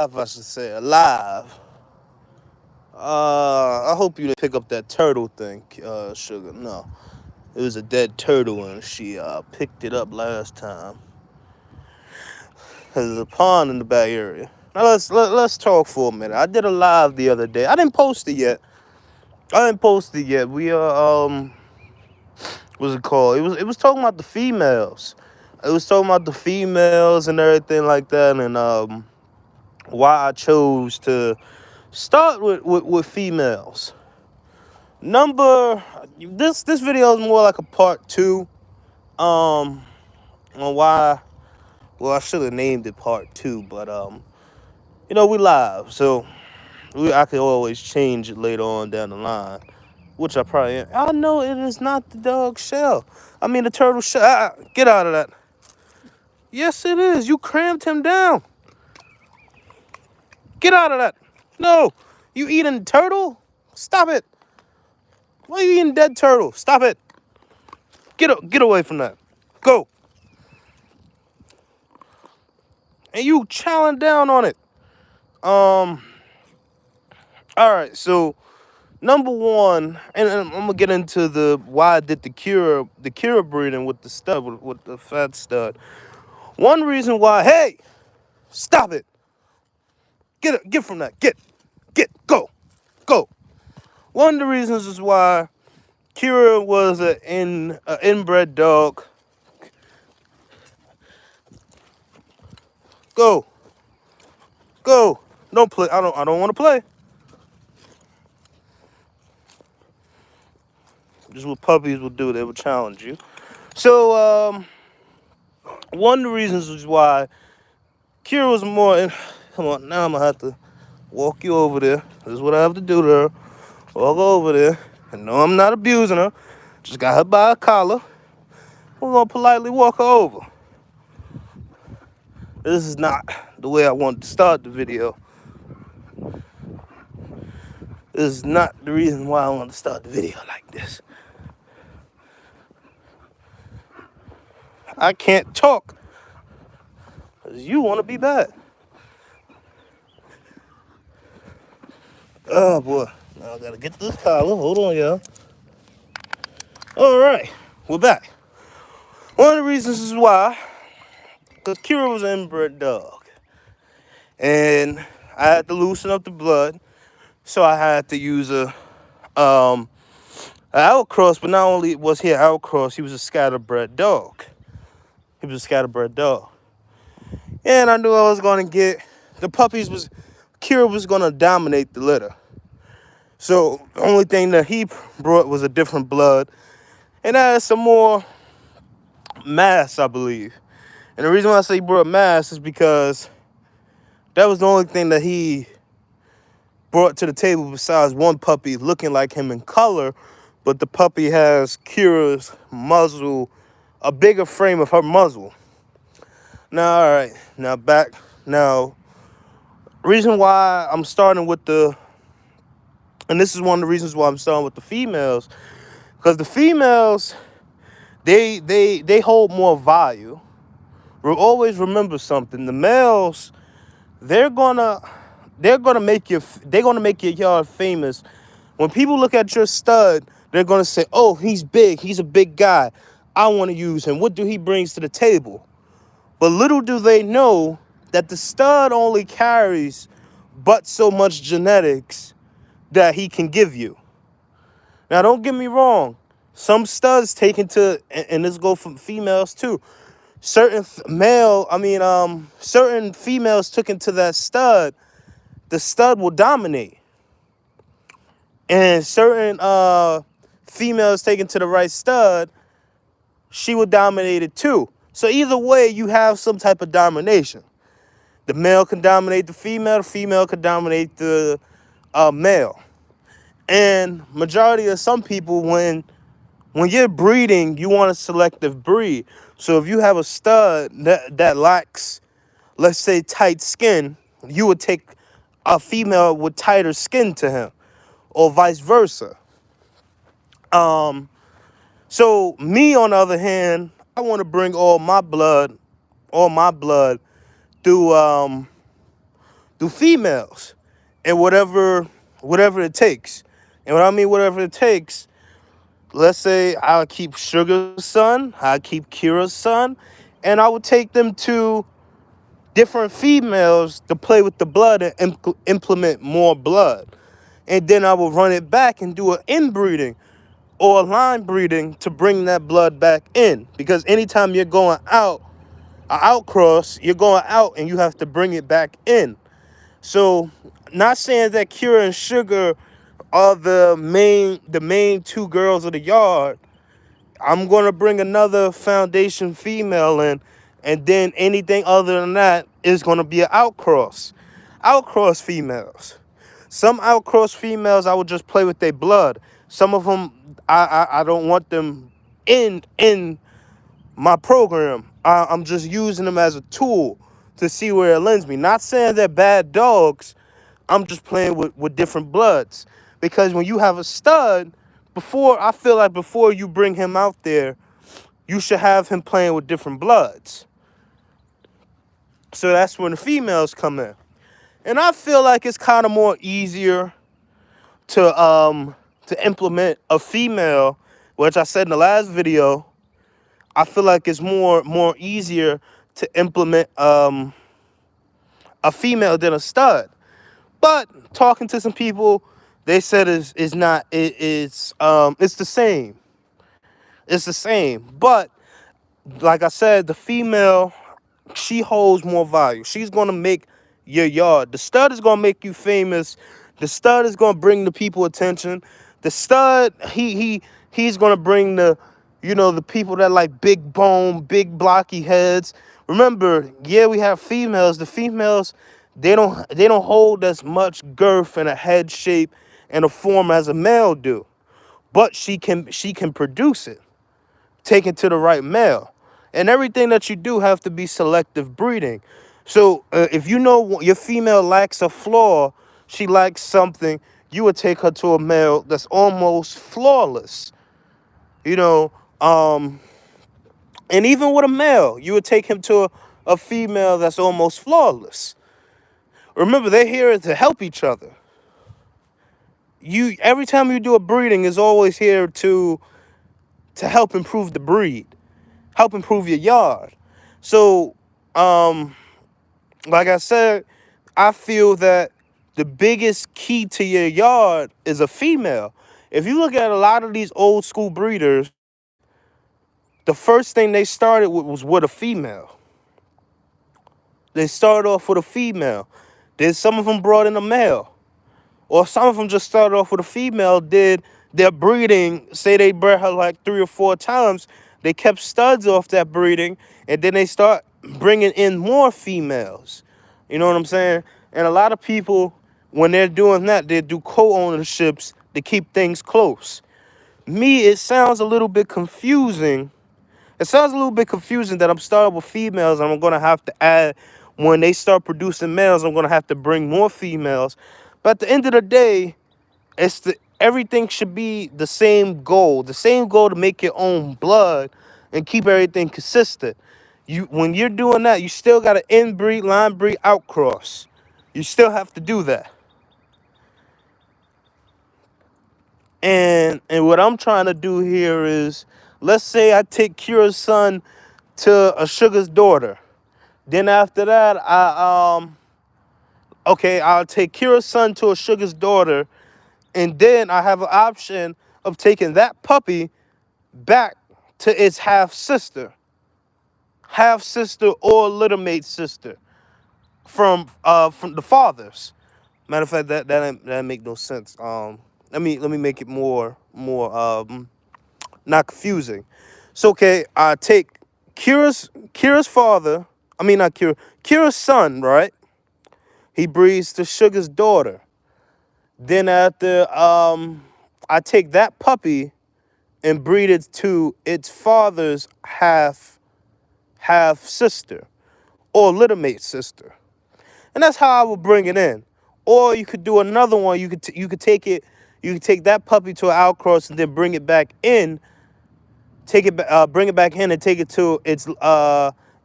if I should say alive. I hope you didn't pick up that turtle thing, Sugar. No, it was a dead turtle, and she picked it up last time. There's a pond in the back area. Now let's talk for a minute. I did a live the other day. I didn't post it yet. We what's it called? It was talking about the females. It was talking about the females and everything like that, and why I chose to start with females. Number this video is more like a part two. Um, on why. Well, I should have named it part two, but we live, so I could always change it later on down the line, which I probably am. I know it is not the dog shell. I mean the turtle shell. Get out of that. Yes, it is. You crammed him down. Get out of that. No, you eating turtle? Stop it. Why are you eating dead turtle? Stop it. Get away from that. Go. And you chowing down on it. All right. So number one, and I'm gonna get into the why I did the cure breeding with the stud with the fat stud. One reason why. Hey, stop it. Get from that. Go. One of the reasons is why Kira was an inbred dog. Go. Go. Don't play. I don't want to play. Just what puppies will do. They will challenge you. So one of the reasons is why Kira was more come on, now I'm gonna have to walk you over there. This is what I have to do to her. Walk over there. And no, I'm not abusing her. Just got her by a collar. We're gonna politely walk her over. This is not the way I wanted to start the video. This is not the reason why I want to start the video like this. I can't talk because you want to be bad. Oh boy, now I gotta get this collar. Hold on, y'all. All right, we're back. One of the reasons is why, because Kira was an inbred dog, and I had to loosen up the blood, so I had to use an outcross. But not only was he an outcross, he was a scatterbred dog. And I knew I was gonna get Kira was gonna dominate the litter. So the only thing that he brought was a different blood, and added some more mass, I believe. And the reason why I say he brought mass is because that was the only thing that he brought to the table besides one puppy looking like him in color, but the puppy has Kira's muzzle, a bigger frame of her muzzle. Now, all right, now, reason why I'm starting with and this is one of the reasons why I'm starting with the females, because the females, they hold more value. We'll always remember something. The males, they're gonna make your yard famous. When people look at your stud, they're gonna say, "Oh, he's big. He's a big guy. I want to use him. What do he brings to the table?" But little do they know that the stud only carries but so much genetics that he can give you. Now, don't get me wrong. Some studs taken to, and this go for females too. Certain females took into that stud, the stud will dominate. And certain females taken to the right stud, she will dominate it too. So either way, you have some type of domination. The male can dominate the female can dominate the male. And majority of some people, when you're breeding, you want a selective breed. So if you have a stud that lacks, let's say, tight skin, you would take a female with tighter skin to him, or vice versa. So me, on the other hand, I want to bring all my blood through through females, and whatever it takes. And what I mean whatever it takes, let's say I'll keep Sugar's son, I'll keep Kira's son, and I would take them to different females to play with the blood and implement more blood. And then I will run it back and do an inbreeding or a line breeding to bring that blood back in. Because anytime you're going out, outcross, you're going out and you have to bring it back in. So, not saying that Kira and Sugar are the main two girls of the yard. I'm gonna bring another foundation female in, and then anything other than that is gonna be an outcross. Outcross females. Some outcross females I would just play with their blood. Some of them I don't want them in my program. I'm just using them as a tool to see where it lends me. Not saying they're bad dogs. I'm just playing with different bloods. Because when you have a stud, I feel like before you bring him out there, you should have him playing with different bloods. So that's when the females come in. And I feel like it's kind of more easier to implement a female, which I said in the last video. I feel like it's more easier to implement a female than a stud. But talking to some people, they said it's not it's the same. It's the same. But like I said, the female, she holds more value. She's gonna make your yard. The stud is gonna make you famous. The stud is gonna bring the people attention. The stud, he's gonna bring the people that like big bone, big blocky heads. Remember, yeah, we have females. The females, they don't hold as much girth and a head shape and a form as a male do. But she can produce it. Take it to the right male. And everything that you do have to be selective breeding. So if you know your female lacks a flaw, she lacks something, you would take her to a male that's almost flawless. You know, and even with a male, you would take him to a female that's almost flawless. Remember, they're here to help each other. Every time you do a breeding is always here to help improve the breed, help improve your yard. So, like I said, I feel that the biggest key to your yard is a female. If you look at a lot of these old school breeders, the first thing they started with was with a female. They started off with a female. Then some of them brought in a male. Or some of them just started off with a female, did their breeding, say they bred her like 3 or 4 times, they kept studs off that breeding, and then they start bringing in more females. You know what I'm saying? And a lot of people, when they're doing that, they do co-ownerships to keep things close. Me, it sounds a little bit confusing. It sounds a little bit confusing that I'm starting with females and I'm going to have to add, when they start producing males, I'm going to have to bring more females. But at the end of the day, everything should be the same goal to make your own blood and keep everything consistent. When you're doing that, you still got to inbreed, line breed, outcross. You still have to do that. And what I'm trying to do here is, let's say I take Kira's son to a Sugar's daughter. Then after that, I'll take Kira's son to a Sugar's daughter, and then I have an option of taking that puppy back to its half sister or little mate sister from the fathers. Matter of fact, that make no sense. Let me make it more not confusing. So okay, I take Kira's father. I mean not Kira's son, right? He breeds to Sugar's daughter. Then after I take that puppy and breed it to its father's half sister or little mate sister. And that's how I would bring it in. Or you could do another one. You could take that puppy to an outcross and then bring it back in. Bring it back in and take it to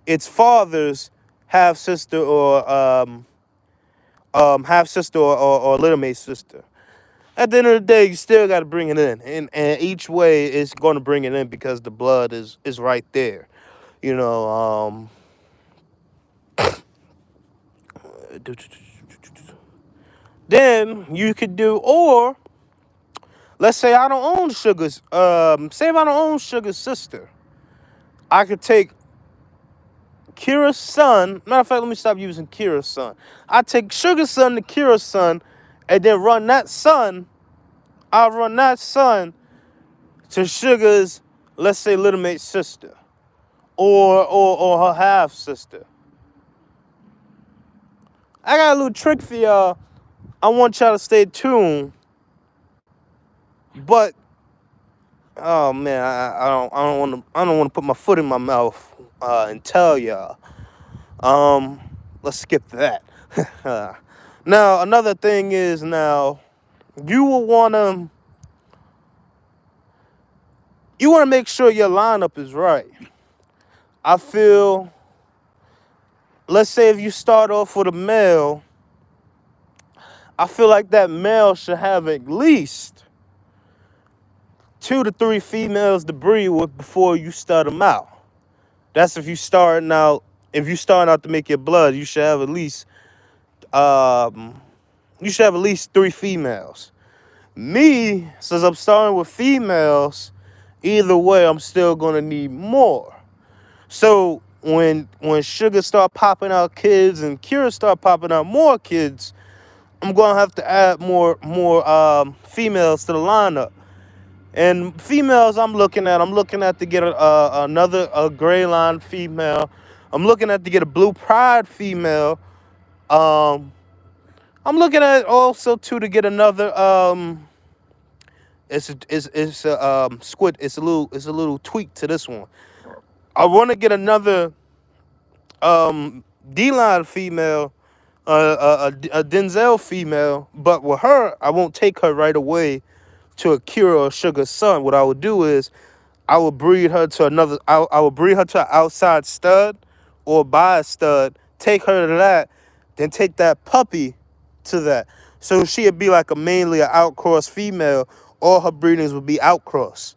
its father's half sister or half sister or little mate sister. At the end of the day, you still got to bring it in, and each way is going to bring it in because the blood is right there. You know. Then you could do, or let's say I don't own Sugar's. Say if I don't own Sugar's sister, I could take Kira's son. Matter of fact, let me stop using Kira's son. I take Sugar's son to Kira's son, and then run that son. I run that son to Sugar's, let's say, little mate's sister, or her half sister. I got a little trick for y'all. I want y'all to stay tuned, but oh man, I don't want to put my foot in my mouth and tell y'all. Let's skip that. Now another thing is, now you will wanna make sure your lineup is right. I feel, let's say if you start off with a male, I feel like that male should have at least 2 to 3 females to breed with before you start them out. That's if you starting out. If you starting out to make your blood, you should have at least 3 females. Me, since I'm starting with females, either way, I'm still gonna need more. So when Sugar start popping out kids and Kira start popping out more kids, I'm gonna have to add more females to the lineup. And females, I'm looking at to get another gray line female. I'm looking at to get a blue pride female. Um, I'm looking at also too to get another it's a squid. It's a little tweak to this one. I want to get another D-line female, a Denzel female, but with her, I won't take her right away to a Kira or Sugar's son. What I would do is I would breed her to another. I would breed her to an outside stud or buy a stud. Take her to that, then take that puppy to that. So she'd be like mainly an outcross female. All her breedings would be outcross,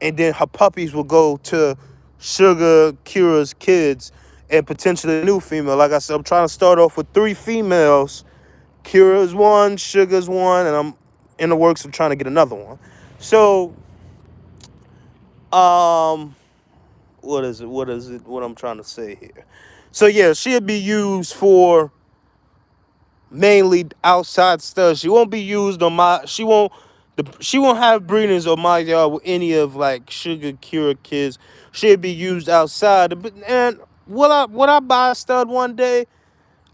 and then her puppies will go to Sugar, Kira's kids, and potentially a new female. Like I said, I'm trying to start off with 3 females. Kira's one, Sugar's one, and I'm in the works of trying to get another one. So, what is it? What I'm trying to say here? So yeah, she'll be used for mainly outside stuff. She won't be used on my. She won't have breedings on my yard with any of like Sugar Cure kids. She'll be used outside. But and will I buy a stud one day?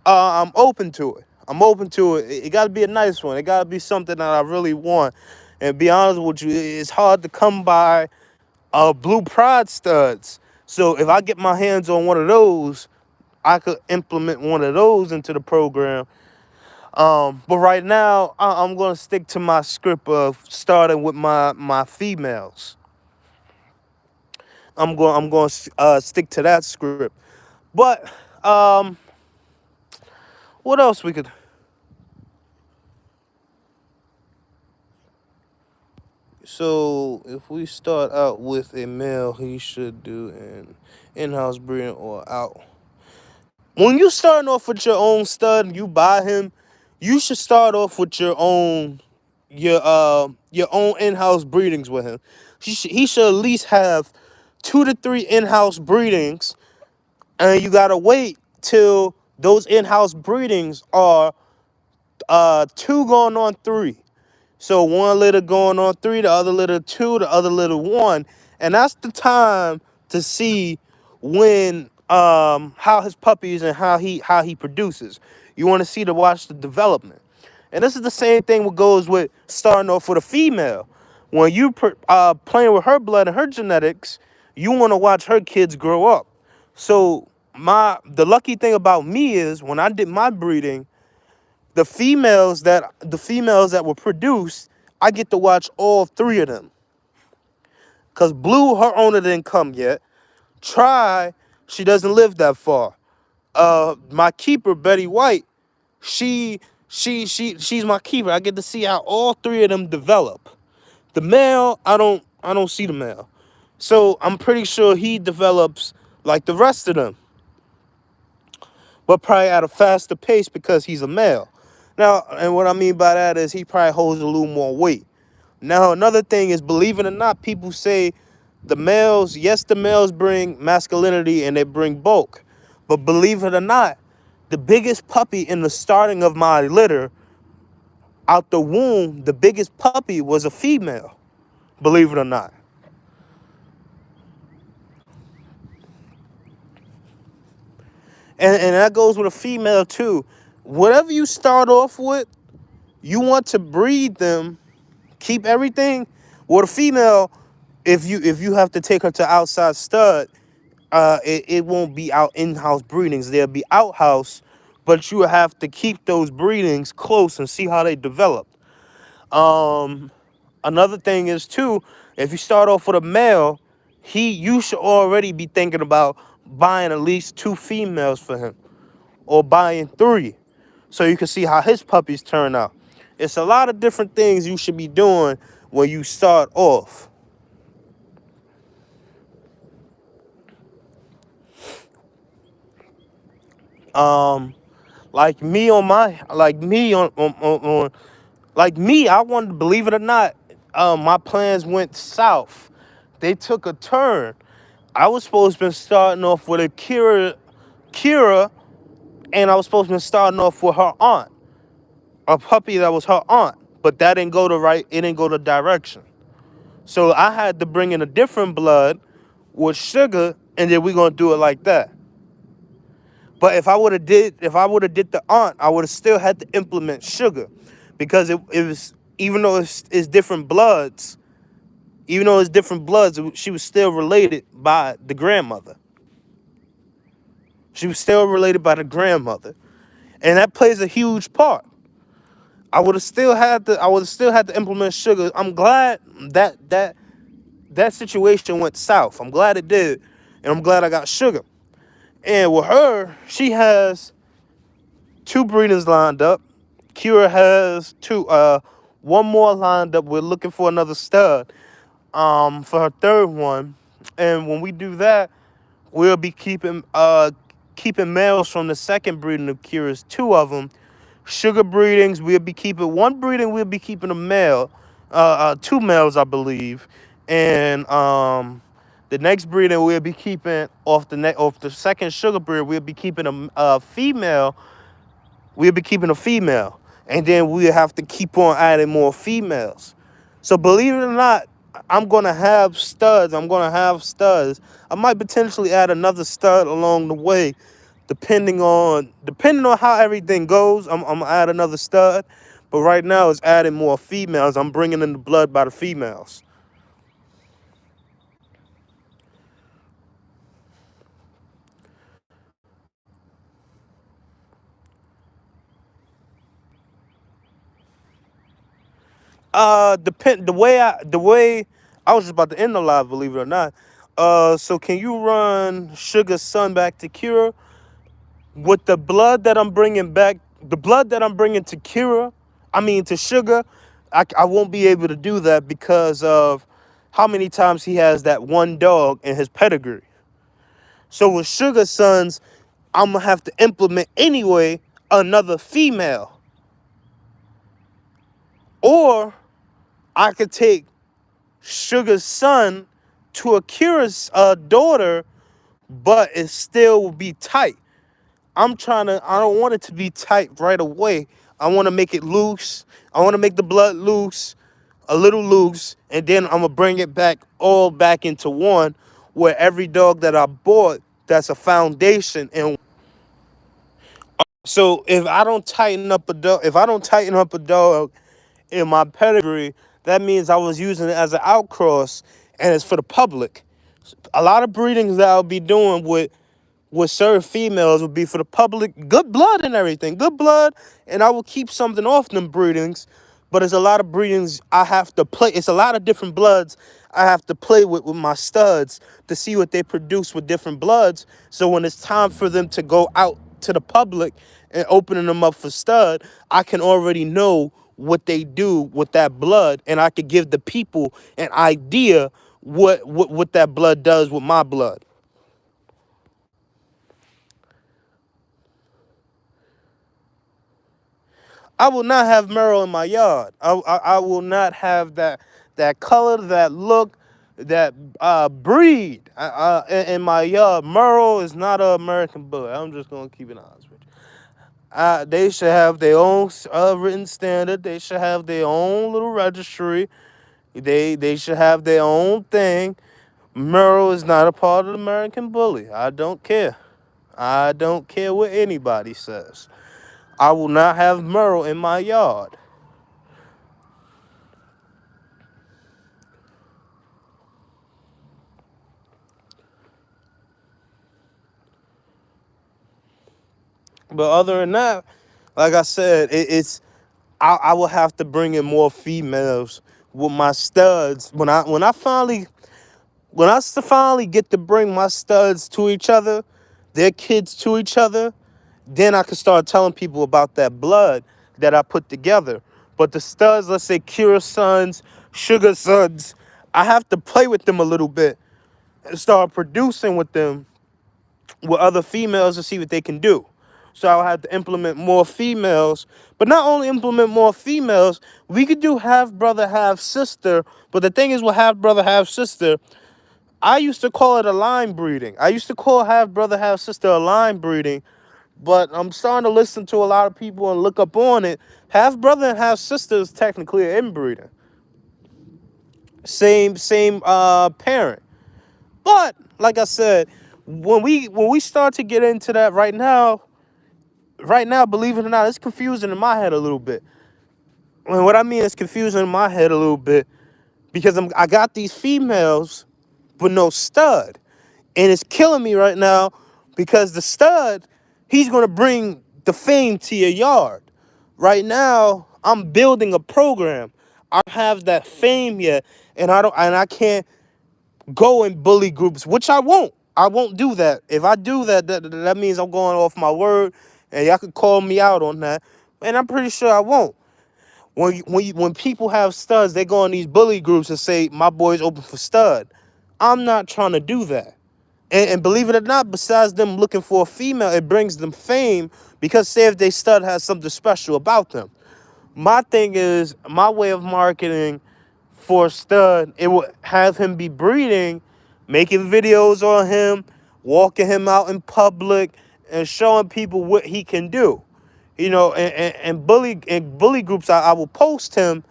I'm open to it. I'm open to it. It got to be a nice one. It got to be something that I really want. And be honest with you, it's hard to come by blue pride studs. So if I get my hands on one of those, I could implement one of those into the program. But right now, I'm gonna stick to my script of starting with my females. I'm going to stick to that script. But what else we could? So if we start out with a male, he should do an in-house breeding or out. When you starting off with your own stud and you buy him, you should start off with your own in-house breedings with him. He should at least have 2 to 3 in-house breedings, and you gotta wait till those in-house breedings are 2 going on 3. So one litter going on 3, the other litter 2, the other litter 1, and that's the time to see when how his puppies and how he produces. You want to see to watch the development, and this is the same thing what goes with starting off with a female. When you playing with her blood and her genetics, you want to watch her kids grow up. So the lucky thing about me is when I did my breeding, the females that were produced, I get to watch all 3 of them. Cause Blue, her owner didn't come yet. Try, she doesn't live that far. My keeper, Betty White, She she's my keeper. I get to see how all three of them develop. The male, I don't see the male. So I'm pretty sure he develops like the rest of them, but probably at a faster pace because he's a male. Now, and what I mean by that is he probably holds a little more weight. Now, another thing is, believe it or not, people say the males, yes, the males bring masculinity and they bring bulk. But believe it or not, the biggest puppy in the starting of my litter, out the womb, the biggest puppy was a female. Believe it or not. And that goes with a female too. Whatever you start off with, you want to breed them, keep everything. With a female, if you have to take her to outside stud, it won't be out in-house breedings. They'll be outhouse, but you have to keep those breedings close and see how they develop. Um, Another thing is too, if you start off with a male, you should already be thinking about buying at least 2 females for him or buying 3 so you can see how his puppies turn out. It's a lot of different things you should be doing when you start off. Um, like me on my, like me on like me, I wanted to believe it or not, my plans went south. They took a turn. I was supposed to be starting off with a Kira, and I was supposed to be starting off with her aunt, a puppy that was her aunt, but that didn't go the right. It didn't go the direction. So I had to bring in a different blood with Sugar, and then we're gonna do it like that. But if I would have did the aunt, I would have still had to implement Sugar, because it was, even though it's different bloods, she was still related by the grandmother. She was still related by the grandmother, and that plays a huge part. I would have still had to implement Sugar. I'm glad that situation went south. I'm glad it did, and I'm glad I got Sugar. And with her, she has 2 breeders lined up. Kira has one more lined up. We're looking for another stud for her third one. And when we do that, we'll be keeping males from the second breeding of Kira's, 2 of them. Sugar breedings, we'll be keeping one breeding. We'll be keeping a male, 2 males, I believe, and the next breeding we'll be keeping off the second sugar breed. We'll be keeping a female. We'll be keeping a female, and then we'll have to keep on adding more females. So believe it or not, I'm gonna have studs. I might potentially add another stud along the way, depending on how everything goes. I'm gonna add another stud, but right now it's adding more females. I'm bringing in the blood by the females. The way I was just about to end the live, believe it or not. So can you run Sugar's son back to Kira with the blood that I'm bringing back? The blood that I'm bringing to Kira, I mean to Sugar, I won't be able to do that because of how many times he has that one dog in his pedigree. So with Sugar Sons, I'm gonna have to implement anyway another female, or I could take Sugar's son to Akira's daughter, but it still will be tight. I don't want it to be tight right away. I want to make it loose. I want to make the blood loose, a little loose, and then I'm gonna bring it back all back into one, where every dog that I bought, that's a foundation. And so if I don't tighten up a dog in my pedigree, that means I was using it as an outcross, and it's for the public. A lot of breedings that I'll be doing with certain females would be for the public, good blood and everything, good blood, and I will keep something off them breedings. But it's a lot of breedings I have to play. It's a lot of different bloods I have to play with my studs to see what they produce with different bloods. So when it's time for them to go out to the public and opening them up for stud, I can already know what they do with that blood, and I could give the people an idea what that blood does with my blood. I will not have Merle in my yard. I will not have that color, that look, that breed in my yard. Merle is not an American bully. I'm just gonna keep it honest with you. They should have their own written standard. They should have their own little registry. They should have their own thing. Merle is not a part of the American bully. I don't care. I don't care what anybody says. I will not have Merle in my yard. But other than that, like I said, it's I will have to bring in more females with my studs when I finally get to bring my studs to each other, their kids to each other. Then I can start telling people about that blood that I put together. But the studs, let's say Kira sons, Sugar sons, I have to play with them a little bit and start producing with them with other females to see what they can do. So I'll have to implement more females, but not only implement more females, we could do half brother, half sister. But the thing is with half brother, half sister, I used to call it a line breeding. I used to call half brother, half sister a line breeding, but I'm starting to listen to a lot of people and look up on it. Half brother and half sister is technically an inbreeding. Same parent. But like I said, when we start to get into that right now, believe it or not, it's confusing in my head a little bit. And what I mean is confusing in my head a little bit because I got these females but no stud. And it's killing me right now because the stud, he's going to bring the fame to your yard. Right now, I'm building a program. I don't have that fame yet, and I can't go in bully groups, which I won't. I won't do that. If I do that, that means I'm going off my word, and y'all could call me out on that. And I'm pretty sure I won't. When people have studs, they go in these bully groups and say, my boy's open for stud. I'm not trying to do that. And believe it or not, besides them looking for a female, it brings them fame because say if they stud has something special about them. My thing is, my way of marketing for a stud, it would have him be breeding, making videos on him, walking him out in public, and showing people what he can do. You know, and bully groups, I will post him,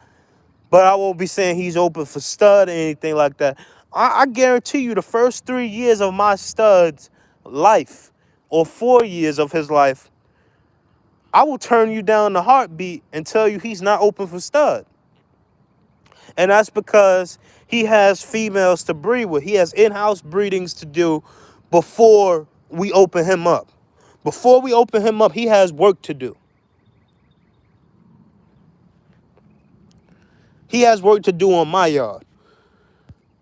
but I won't be saying he's open for stud or anything like that. I guarantee you the first 3 years of my stud's life or 4 years of his life, I will turn you down the heartbeat and tell you he's not open for stud. And that's because he has females to breed with. He has in-house breedings to do before we open him up. Before we open him up, he has work to do. He has work to do on my yard.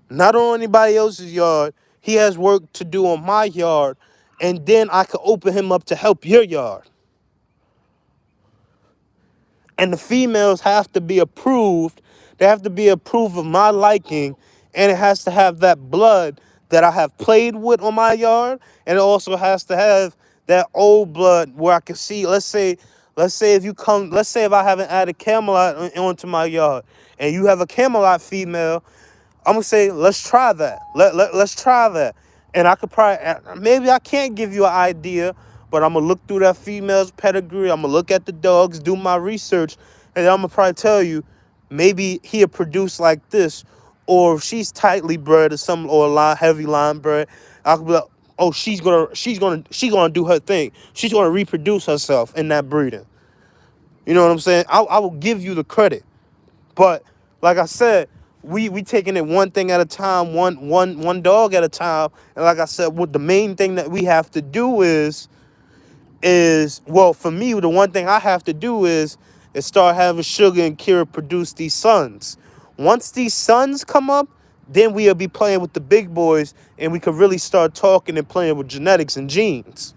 Not on anybody else's yard. He has work to do on my yard. And then I could open him up to help your yard. And the females have to be approved. They have to be approved of my liking. And it has to have that blood that I have played with on my yard. And it also has to have that old blood where I can see, let's say if I haven't added Camelot onto my yard and you have a Camelot female, I'm going to say, let's try that. Let's try that. And I could probably, maybe I can't give you an idea, but I'm going to look through that female's pedigree. I'm going to look at the dogs, do my research, and I'm going to probably tell you, maybe he'll produce like this, or if she's tightly bred or some, or heavy line bred, I could be like, oh, she's gonna do her thing. She's gonna reproduce herself in that breeding. You know what I'm saying? I will give you the credit. But like I said, we taking it one thing at a time, one dog at a time. And like I said, what the main thing that we have to do is well, for me, the one thing I have to do is start having Sugar and Kira produce these sons. Once these sons come up, then we'll be playing with the big boys, and we could really start talking and playing with genetics and genes.